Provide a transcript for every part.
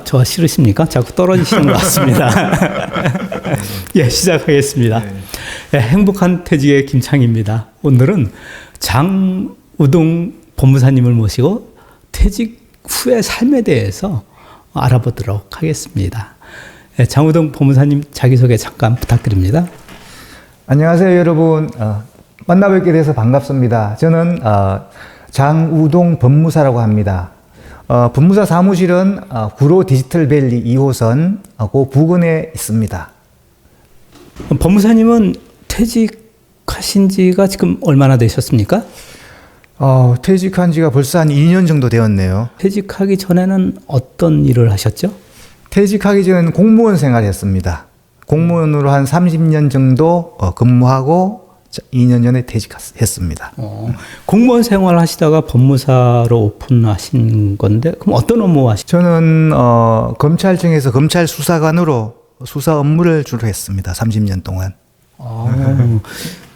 저 싫으십니까? 자꾸 떨어지시는 것 같습니다. 예, 시작하겠습니다. 예, 행복한 퇴직의 김창희입니다. 오늘은 장우동 법무사님을 모시고 퇴직 후의 삶에 대해서 알아보도록 하겠습니다. 예, 장우동 법무사님 자기소개 잠깐 부탁드립니다. 안녕하세요, 여러분. 만나뵙게 돼서 반갑습니다. 저는 장우동 법무사라고 합니다. 법무사 사무실은 구로 디지털밸리 2호선 그 부근에 있습니다. 법무사님은 퇴직하신 지가 지금 얼마나 되셨습니까? 퇴직한 지가 벌써 한 2년 정도 되었네요. 퇴직하기 전에는 어떤 일을 하셨죠? 퇴직하기 전에는 공무원 생활했습니다. 공무원으로 한 30년 정도 근무하고 2년 전에 퇴직했습니다. 공무원 생활 하시다가 법무사로 오픈하신 건데, 그럼 어떤 업무 하시죠? 저는 검찰청에서 검찰 수사관으로 수사 업무를 주로 했습니다. 30년 동안.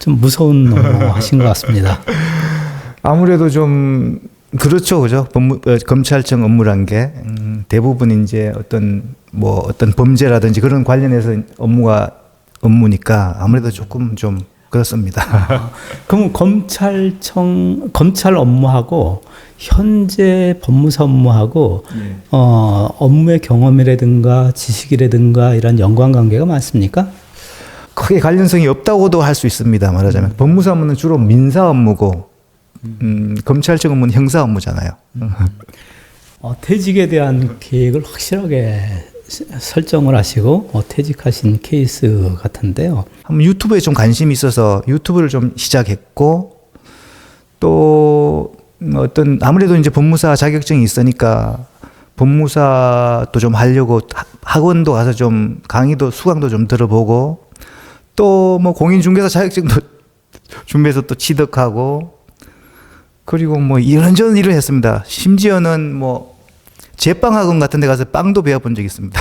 좀 무서운 업무 하신 것 같습니다. 아무래도 좀 그렇죠, 그죠? 검찰청 업무란 게 대부분 이제 어떤 범죄라든지 그런 관련해서 업무니까 아무래도 조금 좀 그렇습니다. 그럼 검찰 업무하고 현재 법무사 업무하고 업무의 경험이라든가 지식이라든가 이런 연관관계가 많습니까? 크게 관련성이 없다고도 할 수 있습니다. 말하자면 법무사 업무는 주로 민사 업무고 검찰청 업무는 형사 업무잖아요. 퇴직에 대한 계획을 확실하게 설정을 하시고 퇴직하신 케이스 같은데요. 한번 유튜브에 좀 관심이 있어서 유튜브를 좀 시작했고, 또 아무래도 이제 법무사 자격증이 있으니까 법무사도 좀 하려고 학원도 가서 좀 강의도 수강도 좀 들어보고, 또 뭐 공인중개사 자격증도 준비해서 또 취득하고, 그리고 뭐 이런저런 일을 했습니다. 심지어는 뭐 제빵학원 같은 데 가서 빵도 배워본 적이 있습니다.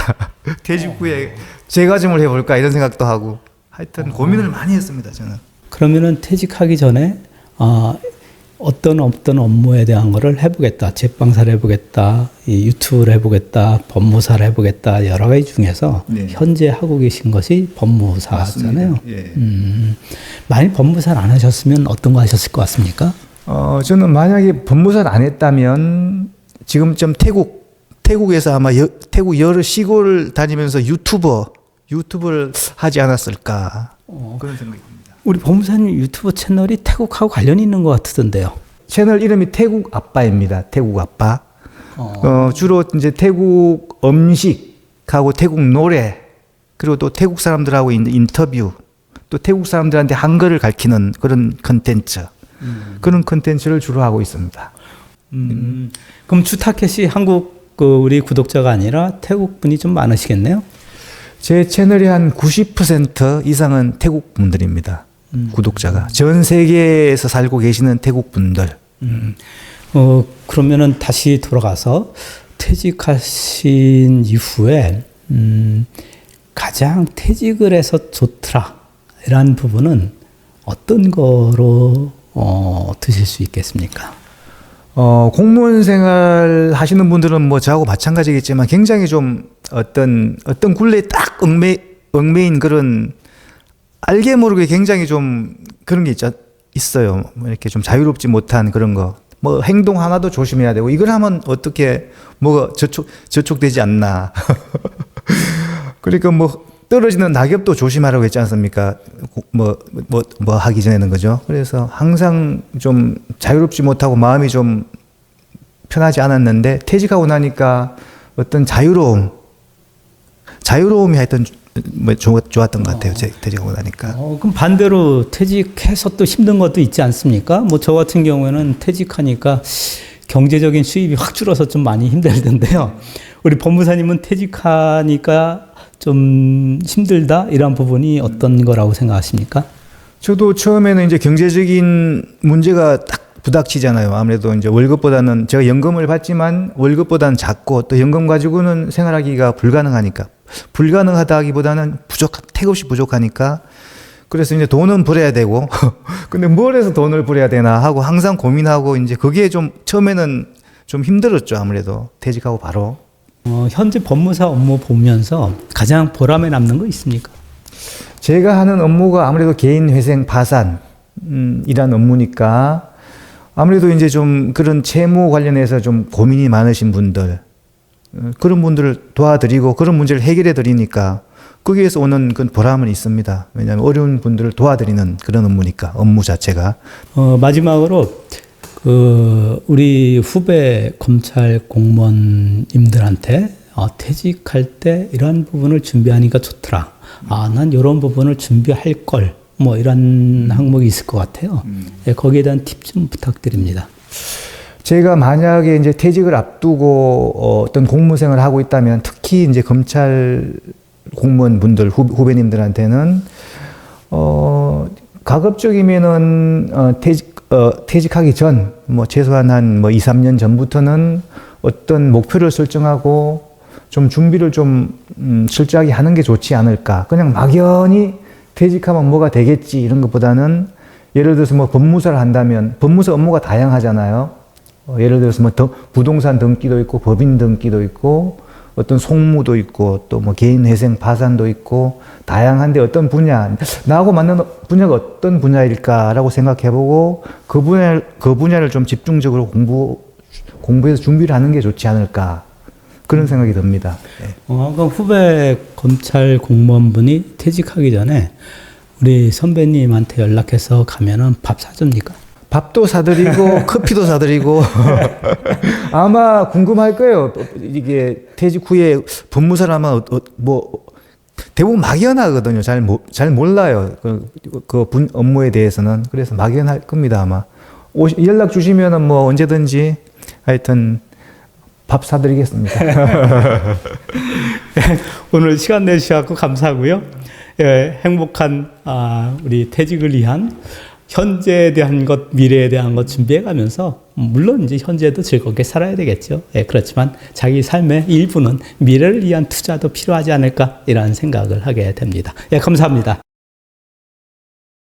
퇴직 후에 제과점을 해볼까 이런 생각도 하고, 하여튼 고민을 많이 했습니다, 저는. 그러면은 퇴직하기 전에 어떤 업무에 대한 거를 해보겠다. 제빵사를 해보겠다. 유튜브를 해보겠다. 법무사를 해보겠다. 여러 가지 중에서 현재 하고 계신 것이 법무사잖아요. 예. 만약 법무사를 안 하셨으면 어떤 거 하셨을 것 같습니까? 저는 만약에 법무사를 안 했다면 지금쯤 태국에서 아마 태국 여러 시골을 다니면서 유튜브를 하지 않았을까 그런 생각이 듭니다. 우리 법무사님 유튜브 채널이 태국하고 관련이 있는 것 같던데요. 채널 이름이 태국 아빠입니다. 태국 아빠. 주로 이제 태국 음식하고 태국 노래, 그리고 또 태국 사람들하고 인터뷰, 또 태국 사람들한테 한글을 가르치는 그런 컨텐츠. 그런 컨텐츠를 주로 하고 있습니다. 그럼 주 타켓이 한국 우리 구독자가 아니라 태국 분이 좀 많으시겠네요? 제 채널이 한 90% 이상은 태국 분들입니다. 구독자가. 전 세계에서 살고 계시는 태국 분들. 그러면은 다시 돌아가서 퇴직하신 이후에 가장 퇴직을 해서 좋더라 이런 부분은 어떤 거로 드실 수 있겠습니까? 공무원 생활 하시는 분들은 뭐 저하고 마찬가지겠지만 굉장히 좀 어떤 굴레에 딱 얽매인 그런, 알게 모르게 굉장히 좀 그런 게 있어요. 뭐 이렇게 좀 자유롭지 못한 그런 거. 뭐 행동 하나도 조심해야 되고, 이걸 하면 어떻게 뭐가 저촉되지 않나. 그러니까 뭐 떨어지는 낙엽도 조심하라고 했지 않습니까? 뭐 하기 전에는, 거죠. 그래서 항상 좀 자유롭지 못하고 마음이 좀 편하지 않았는데, 퇴직하고 나니까 어떤 자유로움이 하여튼 뭐 좋았던 것 같아요. 퇴직하고 나니까. 그럼 반대로 퇴직해서 또 힘든 것도 있지 않습니까? 뭐 저 같은 경우에는 퇴직하니까 경제적인 수입이 확 줄어서 좀 많이 힘들던데요. 우리 법무사님은 퇴직하니까 좀 힘들다 이런 부분이 어떤 거라고 생각하십니까? 저도 처음에는 이제 경제적인 문제가 딱 부닥치잖아요. 아무래도 이제 월급보다는, 제가 연금을 받지만 월급보다는 작고, 또 연금 가지고는 생활하기가 불가능하다기보다는 태급이 부족하니까, 그래서 이제 돈은 벌어야 되고 근데 뭘 해서 돈을 벌어야 되나 하고 항상 고민하고, 이제 그게 좀 처음에는 좀 힘들었죠. 아무래도 퇴직하고 바로. 현재 법무사 업무 보면서 가장 보람에 남는 거 있습니까? 제가 하는 업무가 아무래도 개인 회생 파산 이란 업무니까 아무래도 이제 좀 그런 채무 관련해서 좀 고민이 많으신 분들 그런 분들을 도와드리고 그런 문제를 해결해 드리니까 거기에서 오는 그 보람은 있습니다. 왜냐하면 어려운 분들을 도와드리는 그런 업무니까 업무 자체가. 마지막으로 우리 후배 검찰 공무원님들한테 퇴직할 때 이러한 부분을 준비하니까 좋더라. 난 이런 부분을 준비할 걸. 뭐 이런 항목이 있을 것 같아요. 예, 거기에 대한 팁 좀 부탁드립니다. 제가 만약에 이제 퇴직을 앞두고 어떤 공무생활을 하고 있다면 특히 이제 검찰 공무원 분들 후배님들한테는 가급적이면은 퇴직하기 전 뭐 최소한 한 뭐 2, 3년 전부터는 어떤 목표를 설정하고 좀 준비를 좀 철저하게 하는 게 좋지 않을까. 그냥 막연히 퇴직하면 뭐가 되겠지 이런 것보다는 예를 들어서 뭐 법무사를 한다면 법무사 업무가 다양하잖아요. 예를 들어서 뭐 부동산 등기도 있고 법인 등기도 있고 어떤 송무도 있고 또 뭐 개인 회생 파산도 있고 다양한데 어떤 분야 나하고 맞는 분야가 어떤 분야일까라고 생각해보고 그 분야를 좀 집중적으로 공부해서 준비를 하는 게 좋지 않을까 그런 생각이 듭니다. 네. 그럼 후배 검찰 공무원분이 퇴직하기 전에 우리 선배님한테 연락해서 가면은 밥 사줍니까? 밥도 사드리고 커피도 사드리고 아마 궁금할 거예요. 이게 퇴직 후에 법무사를 하면 뭐 대부분 막연하거든요. 잘 몰라요. 업무에 대해서는. 그래서 막연할 겁니다. 아마 연락 주시면은 뭐 언제든지 하여튼 밥 사드리겠습니다. 오늘 시간 내주셔서 감사하고요. 예, 행복한 우리 퇴직을 위한 현재에 대한 것, 미래에 대한 것 준비해가면서 물론 이제 현재도 즐겁게 살아야 되겠죠. 예, 그렇지만 자기 삶의 일부는 미래를 위한 투자도 필요하지 않을까 이런 생각을 하게 됩니다. 예, 감사합니다.